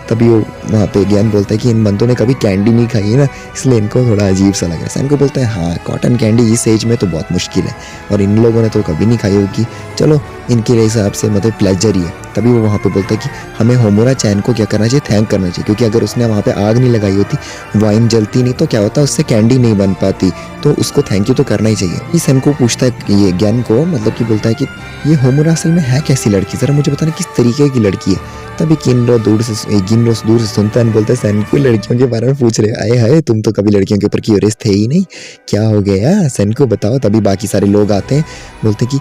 तभी वो वहाँ पे ज्ञान बोलता है कि इन बंदों ने कभी कैंडी नहीं खाई है ना, इसलिए इनको थोड़ा अजीब सा लग रहा है। सैनको बोलता है हाँ कॉटन कैंडी इस एज में तो बहुत मुश्किल है और इन लोगों ने तो कभी नहीं खाई होगी, चलो इनके हिसाब से मतलब प्लेजर ही है। तभी वो वहाँ पे बोलता है कि हमें होमुरा चैन को क्या करना चाहिए, थैंक करना चाहिए, क्योंकि अगर उसने वहाँ पे आग नहीं लगाई होती, वाइन जलती नहीं, तो क्या होता उससे कैंडी नहीं बन पाती, तो उसको थैंक यू तो करना ही चाहिए। ये सैनको पूछता है ये ज्ञान को, मतलब कि बोलता है कि ये होमुरा असल में है कैसी लड़की, ज़रा मुझे बताना किस तरीके की लड़की है। तभी गिनरो दूर से सुनता है, बोलता है सैनको लड़कियों के बारे में पूछ रहे, आए हाय तुम तो कभी लड़कियों के ऊपर क्यूरियस थे ही नहीं, क्या हो गया सैनको बताओ। तभी बाकी सारे लोग आते हैं, बोलते कि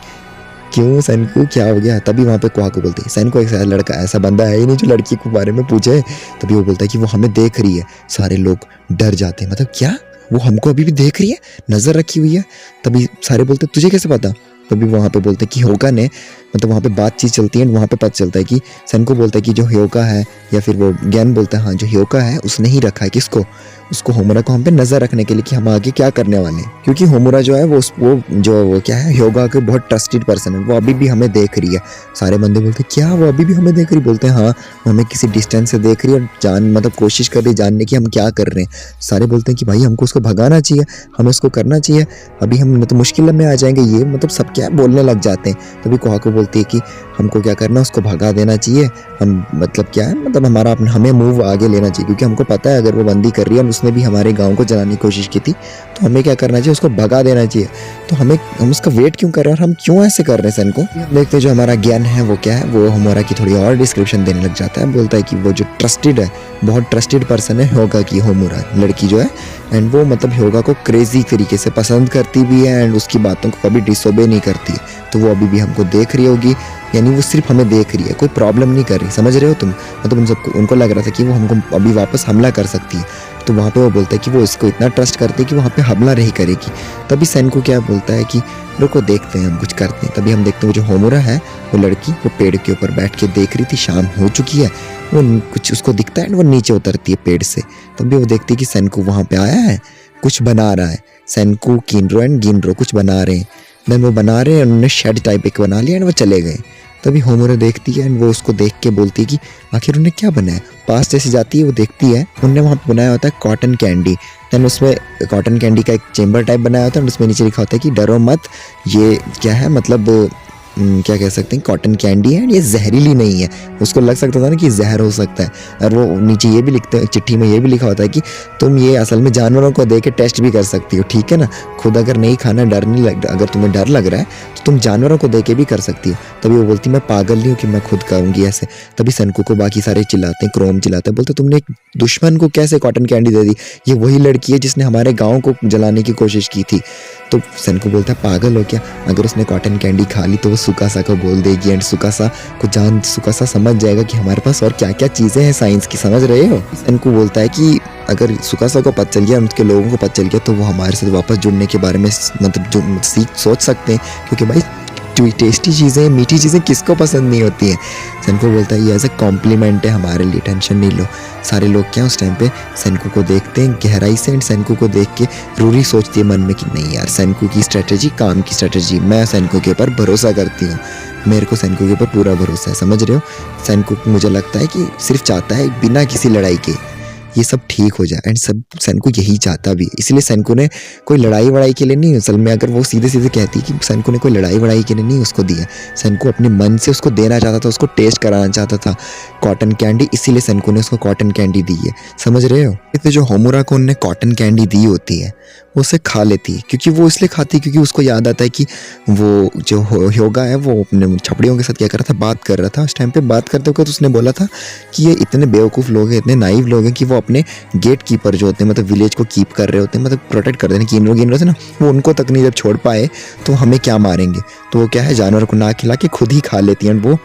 क्यों सैनको क्या हो गया। तभी वहाँ पे कोहाको बोलते हैं सैनको एक लड़का ऐसा बंदा है ही नहीं जो लड़की के बारे में पूछे। तभी वो बोलता है कि वो हमें देख रही है। सारे लोग डर जाते हैं, मतलब क्या वो हमको अभी भी देख रही है, नज़र रखी हुई है। तभी सारे बोलते हैं तुझे कैसे पता। तभी वहाँ पे बोलते हैं कि ह्योका ने, मतलब वहाँ पे बातचीत चलती है, वहाँ पे पता चलता है कि सैनको बोलता है कि जो ह्योका है, या फिर वो ज्ञान बोलता है हाँ जो ह्योका है उसने ही रखा है किसको, उसको होमुरा को हम पे नज़र रखने के लिए कि हम आगे क्या करने वाले हैं। क्योंकि होमुरा जो है वो क्या है ह्योगा के बहुत ट्रस्टेड पर्सन है, वो अभी भी हमें देख रही है। सारे बंदे बोलते हैं क्या वो अभी भी हमें देख रही, बोलते हैं हाँ वो हमें किसी डिस्टेंस से देख रही है और मतलब कोशिश कर रही जानने की हम क्या कर रहे हैं। सारे बोलते हैं कि भाई हमको उसको भगाना चाहिए, हमें उसको करना चाहिए, अभी हम मतलब मुश्किल में आ जाएंगे, ये मतलब सब क्या बोलने लग जाते हैं। तभी कोहाको बोलती है कि हमको क्या करना, उसको भगा देना चाहिए, हम मतलब क्या है मतलब हमें मूव आगे लेना चाहिए, क्योंकि हमको पता है अगर वो बंदी कर रही है, उसने भी हमारे गांव को जलाने की कोशिश की थी, तो हमें क्या करना चाहिए, उसको भगा देना चाहिए। तो हम उसका वेट क्यों कर रहे हैं और हम क्यों ऐसे कर रहे हैं सैनको। देखते जो हमारा ज्ञान है वो क्या है, वो हमारा की थोड़ी और डिस्क्रिप्शन देने लग जाता है। बोलता है कि वो जो ट्रस्टेड है, बहुत ट्रस्टेड पर्सन है ह्योगा की, होमुरा लड़की जो है, एंड वो मतलब ह्योगा को क्रेजी तरीके से पसंद करती भी है एंड उसकी बातों को कभी डिसोबे नहीं करती है। तो वो अभी भी हमको देख रही होगी, यानी वो सिर्फ हमें देख रही है, कोई प्रॉब्लम नहीं कर रही, समझ रहे हो तुम। मतलब उनको लग रहा था कि वो हमको अभी वापस हमला कर सकती है। तो वहाँ पे वो बोलता है कि वो इसको इतना ट्रस्ट करती है कि वहाँ पे हमला नहीं करेगी। तभी सैनको क्या बोलता है कि रुको देखते हैं हम कुछ करते हैं। तभी हम देखते हैं वो जो होमुरा है वो लड़की वो पेड़ के ऊपर बैठ के देख रही थी, शाम हो चुकी है, वो कुछ उसको दिखता है, वो नीचे उतरती है पेड़ से। तभी वो देखती है कि सैनको वहाँ पे आया है, कुछ बना रहा है। सैनको, किनरो एंड गिनरो कुछ बना रहे हैं, देन वो बना रहे हैं, उन्होंने शेड टाइप एक बना लिया एंड वो चले गए। तभी होमुरा देखती है एंड वो उसको देख के बोलती है कि आखिर उन्हें क्या बनाया। पास जैसे जाती है, वो देखती है उन्होंने वहाँ पे बनाया होता है कॉटन कैंडी। देन उसमें कॉटन कैंडी का एक चेम्बर टाइप बनाया होता है और उसमें नीचे लिखा होता है कि डरो मत, ये क्या है मतलब क्या कह सकते हैं, कॉटन कैंडी है, ये जहरीली नहीं है। उसको लग सकता था ना कि जहर हो सकता है, और वो नीचे ये भी लिखते हैं, चिट्ठी में ये भी लिखा होता है कि तुम ये असल में जानवरों को दे के टेस्ट भी कर सकती हो, ठीक है ना। खुद अगर नहीं खाना, डर नहीं लग, अगर तुम्हें डर लग रहा है तो तुम जानवरों को दे के भी कर सकती हो। तभी वो बोलती मैं पागल नहीं हूँ कि मैं खुद करूँगी ऐसे। तभी सैनको को बाकी सारे चिल्लाते हैं, क्रोम चिल्लाता है, बोलते तुमने एक दुश्मन को कैसे कॉटन कैंडी दे दी, ये वही लड़की है जिसने हमारे गाँव को जलाने की कोशिश की थी। तो सैनको बोलता है पागल हो क्या, अगर उसने कॉटन कैंडी खा ली तो वो सुकासा को बोल देगी एंड सुकासा समझ जाएगा कि हमारे पास और क्या क्या चीज़ें हैं साइंस की, समझ रहे हो। सैनको बोलता है कि अगर सुकासा को पता चल गया, उनके लोगों को पता चल गया, तो वो हमारे साथ वापस जुड़ने के बारे में मतलब जो सोच सकते हैं, क्योंकि भाई टेस्टी चीज़ें, मीठी चीज़ें किसको पसंद नहीं होती हैं। सैनको बोलता है ये एज ए कॉम्प्लीमेंट है हमारे लिए, टेंशन नहीं लो। सारे लोग क्या उस टाइम पे सैनको को देखते हैं गहराई से एंड सैनको को देख के रूरी सोचती है मन में कि नहीं यार, सैनको की स्ट्रेटेजी काम की स्ट्रेटेजी, मैं सैनको के ऊपर भरोसा करती हूँ, मेरे को सैनको के ऊपर पूरा भरोसा है, समझ रहे हो। सैनको मुझे लगता है कि सिर्फ चाहता है बिना किसी लड़ाई के ये सब ठीक हो जाए एंड सब सैनको यही चाहता भी, इसलिए सैनको ने कोई लड़ाई वड़ाई के लिए नहीं, असल में अगर वो सीधे सीधे कहती कि सैनको ने कोई लड़ाई वड़ाई के लिए नहीं उसको दिया, सैनको अपने मन से उसको देना चाहता था, उसको टेस्ट कराना चाहता था कॉटन कैंडी, इसीलिए सैनको ने उसको कॉटन कैंडी दी है, समझ रहे हो। तो जो होमुरा को उन्होंने कॉटन कैंडी दी होती है वो उसे खा लेती है, क्योंकि वो इसलिए खाती है क्योंकि उसको याद आता है कि वो जो ह्योगा है वो अपने छपड़ियों के साथ क्या कर रहा था, बात कर रहा था। उस टाइम पे बात करते वक्त उसने बोला था कि ये इतने बेवकूफ़ लोग हैं, इतने नाइव लोग हैं कि वो अपने गेट कीपर जो होते हैं, मतलब विलेज को कीप कर रहे होते हैं, मतलब प्रोटेक्ट कर रहे हैं, गिनरो से ना, वो उनको तक नहीं जब छोड़ पाए तो हमें क्या मारेंगे। तो वो क्या है, जानवर को ना खिला के खुद ही खा लेती हैं, वो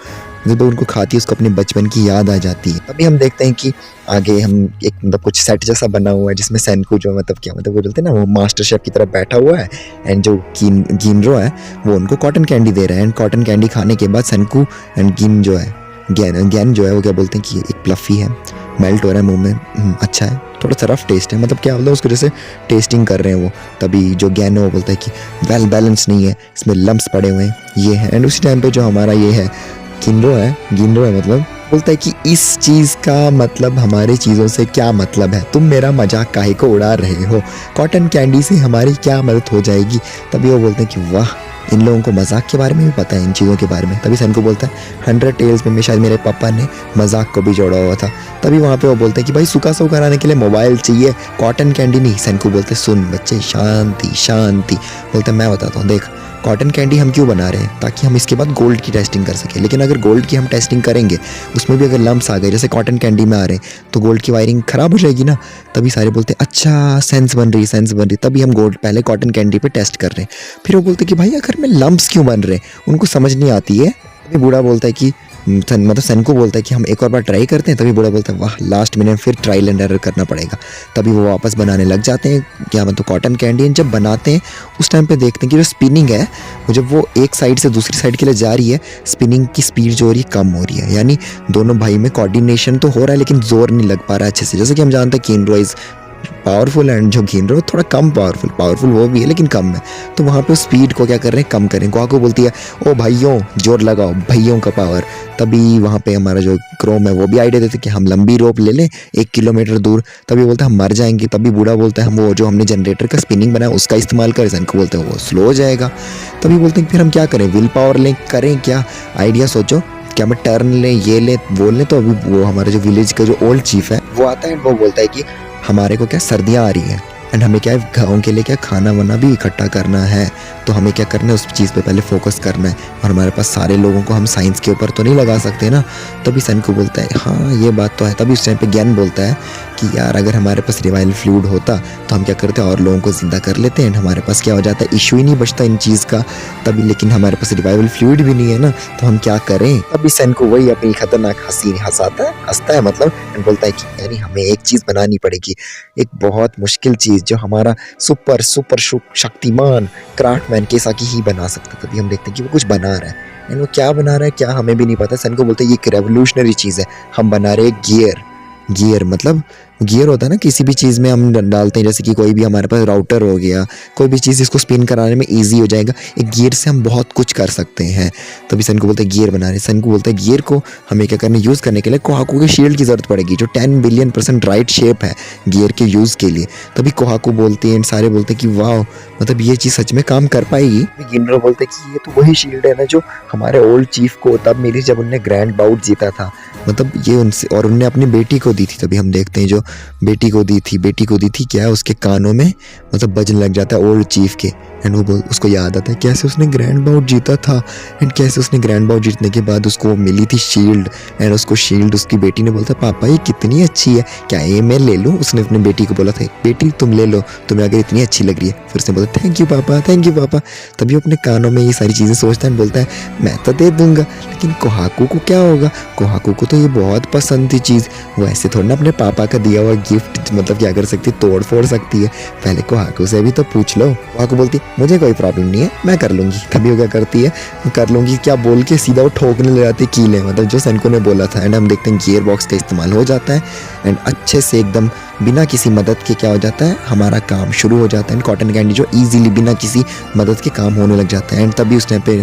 जब उनको खाती है उसको अपने बचपन की याद आ जाती है। अभी हम देखते हैं कि आगे हम एक मतलब कुछ सेट जैसा बना हुआ है जिसमें सैनको जो मतलब क्या मतलब वो बोलते हैं ना, वो मास्टर शेफ की तरह बैठा हुआ है एंड जो गिनरो है वो उनको कॉटन कैंडी दे रहा है एंड कॉटन कैंडी खाने के बाद सैनको एंड ज्ञान जो है वो क्या बोलते हैं कि एक प्लफी है, मेल्ट हो रहा है मुंह में, अच्छा है, थोड़ा सा रफ टेस्ट है, मतलब क्या बोलता है उसको जैसे टेस्टिंग कर रहे हैं वो। तभी जो ज्ञान है वो बोलता है कि वेल बैलेंस नहीं है, इसमें लम्प्स पड़े हुए हैं, ये है। एंड उसी टाइम पे जो हमारा ये है गिनरो है मतलब बोलता है कि इस चीज़ का मतलब हमारे चीज़ों से क्या मतलब है, तुम मेरा मजाक काहे को उड़ा रहे हो, कॉटन कैंडी से हमारी क्या मदद हो जाएगी। तभी वो बोलते हैं कि वाह, इन लोगों को मजाक के बारे में भी पता है, इन चीज़ों के बारे में। तभी सन को बोलता है 100 टेल्स में शायद मेरे पापा ने मजाक को भी जोड़ा हुआ था। तभी वहाँ पे वो बोलते हैं कि भाई सूखा सूखा कराने के लिए मोबाइल चाहिए, कॉटन कैंडी नहीं। सन को बोलते सुन बच्चे, शांति शांति। बोलते मैं बताता हूँ, देख कॉटन कैंडी हम क्यों बना रहे हैं, ताकि हम इसके बाद गोल्ड की टेस्टिंग कर सकें। लेकिन अगर गोल्ड की हम टेस्टिंग करेंगे, उसमें भी अगर लम्स आ गए जैसे कॉटन कैंडी में आ रहे हैं, तो गोल्ड की वायरिंग ख़राब हो जाएगी ना। तभी सारे बोलते हैं अच्छा सेंस बन रही, सेंस बन रही। तभी हम गोल्ड पहले कॉटन कैंडी पे टेस्ट कर रहे हैं। फिर वो बोलते हैं कि भाई आखिर में लम्स क्यों बन रहे हैं, उनको समझ नहीं आती है। तभी बूढ़ा बोलता है कि सन को बोलता है कि हम एक और बार ट्राई करते हैं। तभी बूढ़ा बोलता है वाह, लास्ट मिनट फिर ट्रायल एंड एरर करना पड़ेगा। तभी वो वापस बनाने लग जाते हैं, क्या मतलब कॉटन कैंडी। जब बनाते हैं उस टाइम पे देखते हैं कि जो स्पिनिंग है वो जब वो एक साइड से दूसरी साइड के लिए जा रही है, स्पिनिंग की स्पीड जो हो रही है कम हो रही है। यानी दोनों भाई में कोऑर्डिनेशन तो हो रहा है लेकिन जोर नहीं लग पा रहा है अच्छे से। जैसे कि हम जानते हैं किनरो इज पावरफुल एंड जो घिनरो थोड़ा कम पावरफुल वो भी है लेकिन कम है। तो वहाँ पे स्पीड को क्या कर रहे हैं, कम करें। कोहाको बोलती है ओ भाइयों जोर लगाओ, भाइयों का पावर। तभी वहाँ पे हमारा जो क्रोम है वो भी आइडिया देते कि हम लंबी रोप ले लें 1 किलोमीटर दूर। तभी बोलते हैं हम मर जाएंगे। तभी बूढ़ा बोलता है हम वो जो हमने जनरेटर का स्पिनिंग बनाया उसका इस्तेमाल करें। सन को बोलते हैं वो स्लो हो जाएगा। तभी बोलते हैं फिर हम क्या करें, विल पावर लें, करें क्या, आइडिया सोचो, क्या मैं टर्न लें, ये लें, वो लें। तो अभी वो हमारे जो विलेज का जो ओल्ड चीफ है वो आता है, वो बोलता है कि हमारे को क्या सर्दियाँ आ रही हैं एंड हमें क्या है गाँव के लिए क्या खाना वाना भी इकट्ठा करना है। तो हमें क्या करना है, उस चीज़ पे पहले फोकस करना है। और हमारे पास सारे लोगों को हम साइंस के ऊपर तो नहीं लगा सकते ना। तभी सन को बोलता है हाँ ये बात तो है। तभी उस टाइम पे ज्ञान बोलता है कि यार अगर हमारे पास रिवाइवल फ्लूइड होता तो हम क्या करते और लोगों को ज़िंदा कर लेते हैं, हमारे पास क्या हो जाता है, इशू ही नहीं बचता इन चीज़ का। तभी लेकिन हमारे पास रिवाइवल फ्लूइड भी नहीं है ना, तो हम क्या करें। तभी सन को वही अपनी खतरनाक हंसी हंसता है मतलब, एंड बोलता है कि यानी हमें एक चीज़ बनानी पड़ेगी, एक बहुत मुश्किल चीज़ जो हमारा सुपर शक्तिमान क्राफ्टमैन केसाकी ही बना सकता। तभी हम देखते हैं कि वो कुछ बना रहा है एंड वो क्या बना रहा है क्या हमें भी नहीं पता। सन को बोलते हैं ये एक रेवोल्यूशनरी चीज़ है, हम बना रहे हैं गियर मतलब गियर होता है ना किसी भी चीज़ में हम डालते हैं, जैसे कि कोई भी हमारे पास राउटर हो गया, कोई भी चीज़ इसको स्पिन कराने में इजी हो जाएगा। एक गियर से हम बहुत कुछ कर सकते हैं। तभी सन को बोलते हैं गियर बना रहे। सन को बोलते हैं गियर को हमें क्या करना, यूज़ करने के लिए कोहाकू के शील्ड की ज़रूरत पड़ेगी जो 10 बिलियन% राइट शेप है गियर के यूज़ के लिए। तभी कोहाकू बोलते हैं, सारे बोलते हैं कि वाह मतलब ये चीज़ सच में काम कर पाएगी। गिनरो बोलते हैं कि ये तो वही शील्ड है ना जो हमारे ओल्ड चीफ को तब मिली जब उनने ग्रैंड बाउट जीता था, मतलब ये उनसे, और उनने अपनी बेटी को दी थी। तभी हम देखते हैं जो बेटी को दी थी क्या है, उसके कानों में मतलब बजने लग जाता है ओल्ड चीफ के। एंड वो उसको याद आता है कैसे उसने ग्रैंड बाउट जीता था एंड कैसे उसने ग्रैंड बाउट जीतने के बाद उसको मिली थी शील्ड। एंड उसको शील्ड उसकी बेटी ने बोलता पापा ये कितनी अच्छी है, क्या ये मैं ले लूँ। उसने अपनी बेटी को बोला था बेटी तुम ले लो, तुम्हें अगर इतनी अच्छी लग रही है। फिर उसने बोला थैंक यू पापा। तभी अपने कानों में ये सारी चीज़ें सोचता है, बोलता है मैं तो दे दूंगा, लेकिन कोहाकू को क्या होगा, कोहाकू को तो ये बहुत पसंद थी चीज़, वो ऐसे थोड़ा ना अपने पापा का दिया हुआ गिफ्ट मतलब क्या कर सकती, तोड़ फोड़ सकती है, पहले कोहाकू से भी तो पूछ लो। कोहाकू बोलती मुझे कोई प्रॉब्लम नहीं है, मैं कर लूँगी। तभी वो क्या करती है, कर लूँगी क्या बोल के सीधा वो ठोकने ले जाती है कीले, मतलब जो सनको ने बोला था। एंड हम देखते हैं गियर बॉक्स का इस्तेमाल हो जाता है एंड अच्छे से एकदम बिना किसी मदद के क्या हो जाता है, हमारा काम शुरू हो जाता है। एंड कॉटन कैंडी जो ईजिली बिना किसी मदद के काम होने लग जाता है। एंड तभी उस टाइम पे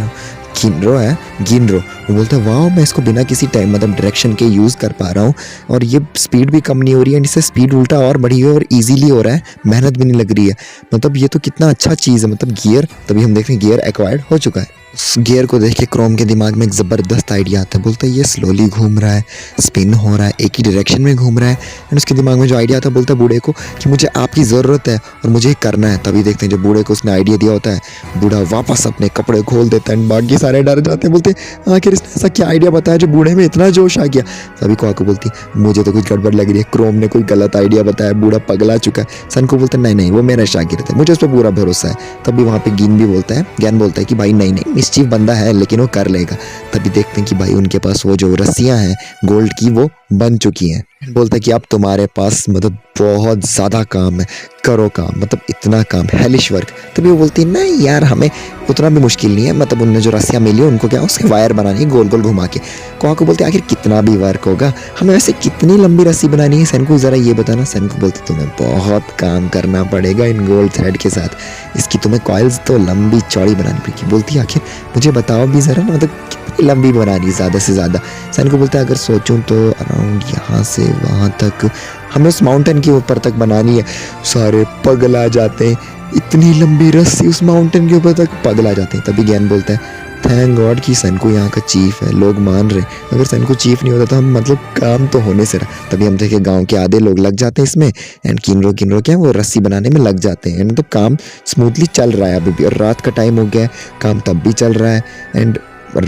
गिनरो वो बोलता है वाह मैं इसको बिना किसी टाइम मतलब डायरेक्शन के यूज़ कर पा रहा हूँ और ये स्पीड भी कम नहीं हो रही है, इससे स्पीड उल्टा और बढ़ी हुई है और इजीली हो रहा है, मेहनत भी नहीं लग रही है, मतलब ये तो कितना अच्छा चीज़ है मतलब गियर। तभी हम देखते हैं गियर एक्वायर्ड हो चुका है। उस गियर को देख के क्रोम के दिमाग में एक ज़बरदस्त आइडिया आता है, बोलता है ये स्लोली घूम रहा है, स्पिन हो रहा है, एक ही डायरेक्शन में घूम रहा है। एंड उसके दिमाग में जो आइडिया आता है, बोलता है बूढ़े को कि मुझे आपकी ज़रूरत है और मुझे करना है। तभी देखते हैं जो बूढ़े को उसने आइडिया दिया होता है, बूढ़ा वापस अपने कपड़े खोल देता है, बाकी सारे डर जाते हैं, बोलते हैं आखिर इसने ऐसा क्या आइडिया बताया जो बूढ़े में इतना जोश आ गया। तभी कोहाकू बोलती है मुझे तो कुछ गड़बड़ लग रही है, क्रोम ने कोई गलत आइडिया बताया, बूढ़ा पगला चुका है। सन को बोलता है नहीं वो मेरा शागिर्द है, मुझे उस पर पूरा भरोसा है। तभी वहाँ पे ज्ञान बोलता है कि भाई नहीं मिस्चीफ बंदा है लेकिन वो कर लेगा। तभी देखते हैं कि भाई उनके पास वो जो रस्सियाँ हैं गोल्ड की वो बन चुकी हैं। बोलता है कि अब तुम्हारे पास मतलब बहुत ज़्यादा काम है, करो काम, मतलब इतना काम हेलिश वर्क। तभी वो बोलती है नहीं यार हमें उतना भी मुश्किल नहीं है, मतलब उनने जो रस्सियाँ मिली उनको क्या उसके वायर बनानी है गोल गोल घुमा के। कोहाकू बोलते हैं आखिर कितना भी वर्क होगा, हमें वैसे कितनी लंबी रस्सी बनानी है, सन को ज़रा ये बताना। सन को बोलते तुम्हें बहुत काम करना पड़ेगा इन गोल्ड थ्रेड के साथ, इसकी तुम्हें कॉइल्स तो लंबी चौड़ी बनानी पड़ेगी। बोलती है आखिर मुझे बताओ भी ज़रा ना, मतलब थोड़ी लंबी बनानी ज़्यादा से ज़्यादा। सैन को बोलता है अगर सोचूं तो अराउंड यहाँ से वहाँ तक हमें उस माउंटेन के ऊपर तक बनानी है। सारे पगला जाते हैं, इतनी लंबी रस्सी उस माउंटेन के ऊपर तक, पगला जाते हैं। तभी ज्ञान बोलता है थैंक गॉड कि सैनको यहाँ का चीफ है, लोग मान रहे। अगर सैनको चीफ नहीं होता तो हम मतलब काम तो होने से रहा। तभी हम देखे गांव के आधे लोग लग जाते हैं इसमें एंड किन्रो क्या है वो रस्सी बनाने में लग जाते हैं एंड तो काम स्मूथली चल रहा है अभी भी। और रात का टाइम हो गया है, काम तब भी चल रहा है एंड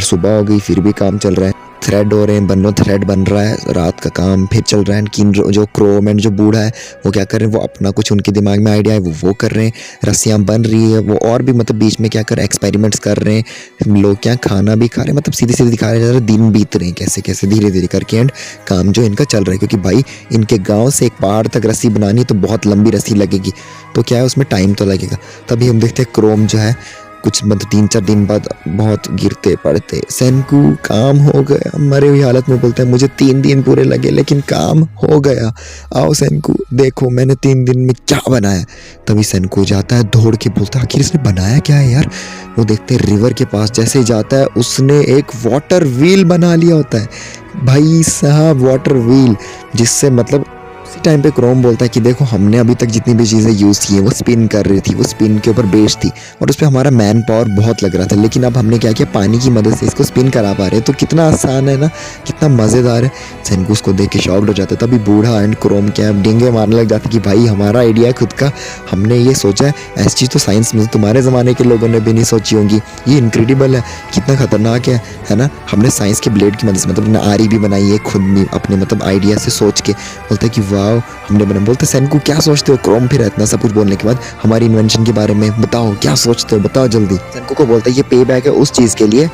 सुबह हो गई फिर भी काम चल रहा है। थ्रेड हो रहे हैं, बनो थ्रेड बन रहा है, रात का काम फिर चल रहा है। किन्रो जो क्रोम एंड जो बूढ़ा है वो क्या कर रहे हैं, वो अपना कुछ उनके दिमाग में आइडिया है वो कर रहे हैं। रस्सियाँ बन रही है वो, और भी मतलब बीच में क्या कर एक्सपेरिमेंट्स कर रहे हैं। लोग क्या खाना भी खा रहे हैं, मतलब सीधे सीधे दिखा रहे हैं, दिन बीत रहे हैं कैसे कैसे धीरे धीरे करके एंड काम जो इनका चल रहा है। क्योंकि भाई इनके गाँव से एक पहाड़ तक रस्सी बनानी तो बहुत लंबी रस्सी लगेगी, तो क्या है उसमें टाइम तो लगेगा। तभी हम देखते हैं क्रोम जो है कुछ मतलब 3-4 दिन बाद बहुत गिरते पड़ते। सैनको काम हो गया, मरे हुई हालत में बोलता है मुझे 3 दिन पूरे लगे लेकिन काम हो गया। आओ सैनको देखो मैंने 3 दिन में क्या बनाया। तभी सैनको जाता है दौड़ के, बोलता है आखिर इसने बनाया क्या है यार। वो देखते हैं रिवर के पास जैसे ही जाता है उसने एक वाटर व्हील बना लिया होता है भाई साहब, वाटर व्हील, जिससे मतलब उसी टाइम पे क्रोम बोलता है कि देखो हमने अभी तक जितनी भी चीज़ें यूज़ की हैं वो स्पिन कर रही थी, वो स्पिन के ऊपर बेस्ड थी और उस पर हमारा मैन पावर बहुत लग रहा था, लेकिन अब हमने क्या किया पानी की मदद से इसको स्पिन करा पा रहे हैं। तो कितना आसान है ना, कितना मज़ेदार है। सैनको उसको देख के शॉक्ड हो जाता है। तभी बूढ़ा एंड क्रोम क्या डेंगे मारने लग जाते कि भाई हमारा आइडिया है खुद का, हमने ये सोचा है, ऐसी चीज़ तो साइंस में तुम्हारे ज़माने के लोगों ने भी नहीं सोची होंगी, ये इनक्रेडिबल है, कितना खतरनाक है ना। हमने साइंस के ब्लेड की मदद से मतलब आरी भी बनाई है खुद भी अपने मतलब आइडिया से सोच के। बोलता है कि वाह हमने बना। बोलते सैनको क्या सोचते हो क्रोम, फिर इतना सब कुछ बोलने के बाद हमारी इन्वेंशन के बारे में बताओ, क्या सोचते हो बताओ जल्दी। सैनको को बोलता है ये पे बैक है उस चीज़ के लिए,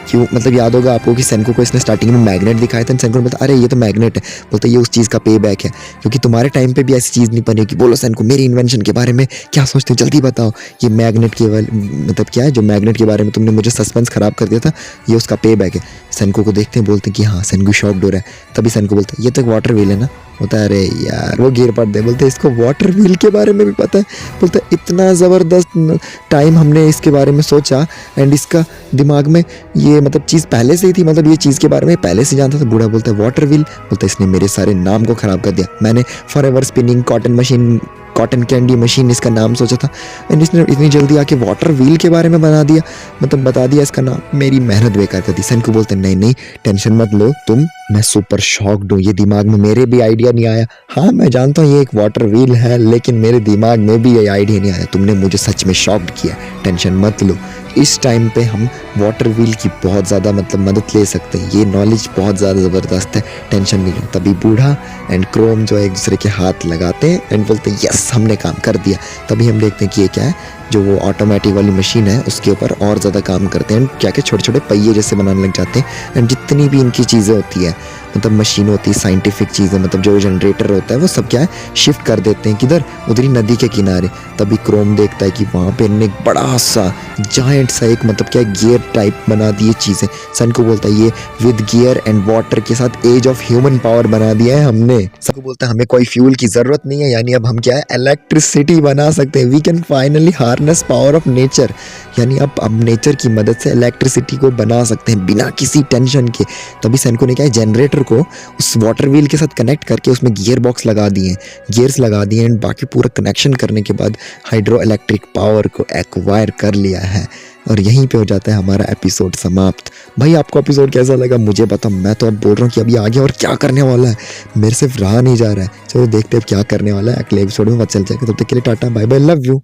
क्यों मतलब याद होगा आपको कि सैनको को इसने स्टार्टिंग में मैग्नेट दिखाया था। सैनको ने बोलता अरे ये तो मैग्नेट है। बोलता ये उस चीज़ का पे बैक है क्योंकि तुम्हारे टाइम पे भी ऐसी चीज़ नहीं बनी। कि बोलो सैनको मेरी इन्वेंशन के बारे में क्या सोचते हो जल्दी बताओ। ये मैग्नेट के मतलब क्या है, जो मैग्नेट के बारे में तुमने मुझे सस्पेंस ख़राब कर दिया था, ये उसका पे बैक है। सैनको को देखते हैं, बोलते हैं कि हाँ। सैनको शॉक्ड हो रहा है। तभी सैनको बोलता है ये तो एक वाटर व्हील है ना। होता है अरे यार वो गिर पड़ते हैं। बोलते इसको वाटर व्हील के बारे में भी पता है। बोलते इतना ज़बरदस्त टाइम हमने इसके बारे में सोचा एंड इसका दिमाग में ये मतलब चीज़ पहले से ही थी, मतलब ये चीज़ के बारे में पहले से जानता था। बूढ़ा बोलता है वाटर व्हील। बोलता इसने मेरे सारे नाम को ख़राब कर दिया। मैंने forever spinning cotton machine, cotton candy machine इसका नाम सोचा था एंड इसने इतनी जल्दी आके वाटर व्हील के बारे में बना दिया, मतलब बता दिया इसका नाम। मेरी मेहनत बेकार कर दी। सैनको बोलते नहीं नहीं टेंशन मत लो तुम, मैं सुपर शॉक्ड हूँ, ये दिमाग में मेरे भी आइडिया नहीं आया। हाँ मैं जानता हूँ ये एक वाटर व्हील है लेकिन मेरे दिमाग में भी ये आइडिया नहीं आया। तुमने मुझे सच में शॉक्ड किया, टेंशन मत लो। इस टाइम पे हम वाटर व्हील की बहुत ज़्यादा मतलब मदद ले सकते हैं, ये नॉलेज बहुत ज़्यादा ज़बरदस्त है, टेंशन नहीं लो। तभी बूढ़ा एंड क्रोम जो एक दूसरे के हाथ लगाते हैं एंड बोलते हैं यस हमने काम कर दिया। तभी हम देखते हैं कि ये क्या है, जो वो ऑटोमेटिक वाली मशीन है उसके ऊपर और ज़्यादा काम करते हैं। क्या क्या छोटे छोटे पहिए जैसे बनाने लग जाते हैं एंड जितनी भी इनकी चीज़ें होती है मतलब मशीन होती है, साइंटिफिक चीज़ें, मतलब जो जनरेटर होता है वो सब क्या है शिफ्ट कर देते हैं किधर, उधर ही नदी के किनारे। तभी क्रोम देखता है कि वहाँ पे इन्होंने एक बड़ा सा जायंट सा एक मतलब क्या गियर टाइप बना दिए चीज़ें। सैनको बोलता है ये विद गियर एंड वाटर के साथ एज ऑफ ह्यूमन पावर बना दिया है हमने। सैनको बोलता है हमें कोई फ्यूल की ज़रूरत नहीं है, यानी अब हम क्या है इलेक्ट्रिसिटी बना सकते हैं। We can finally harness power of nature, यानी अब नेचर की मदद से इलेक्ट्रिसिटी को बना सकते हैं बिना किसी टेंशन के। तभी सैनको ने क्या है जनरेटर को उस वाटर व्हील के साथ कनेक्ट करके उसमें गियर बॉक्स लगा दिए, गियर्स लगा दिए एंड बाकी पूरा कनेक्शन करने के बाद हाइड्रो इलेक्ट्रिक पावर को एक्वायर कर लिया है। और यहीं पे हो जाता है हमारा एपिसोड समाप्त। भाई आपको एपिसोड कैसा लगा मुझे बताओ। मैं तो अब बोल रहा हूँ कि अभी आगे और क्या करने वाला है, मेरे से रहा नहीं जा रहा है। चलो देखते हैं क्या करने वाला है, अगले एपिसोड में पता चल जाएगा। तब तक के लिए tata bye bye, love you.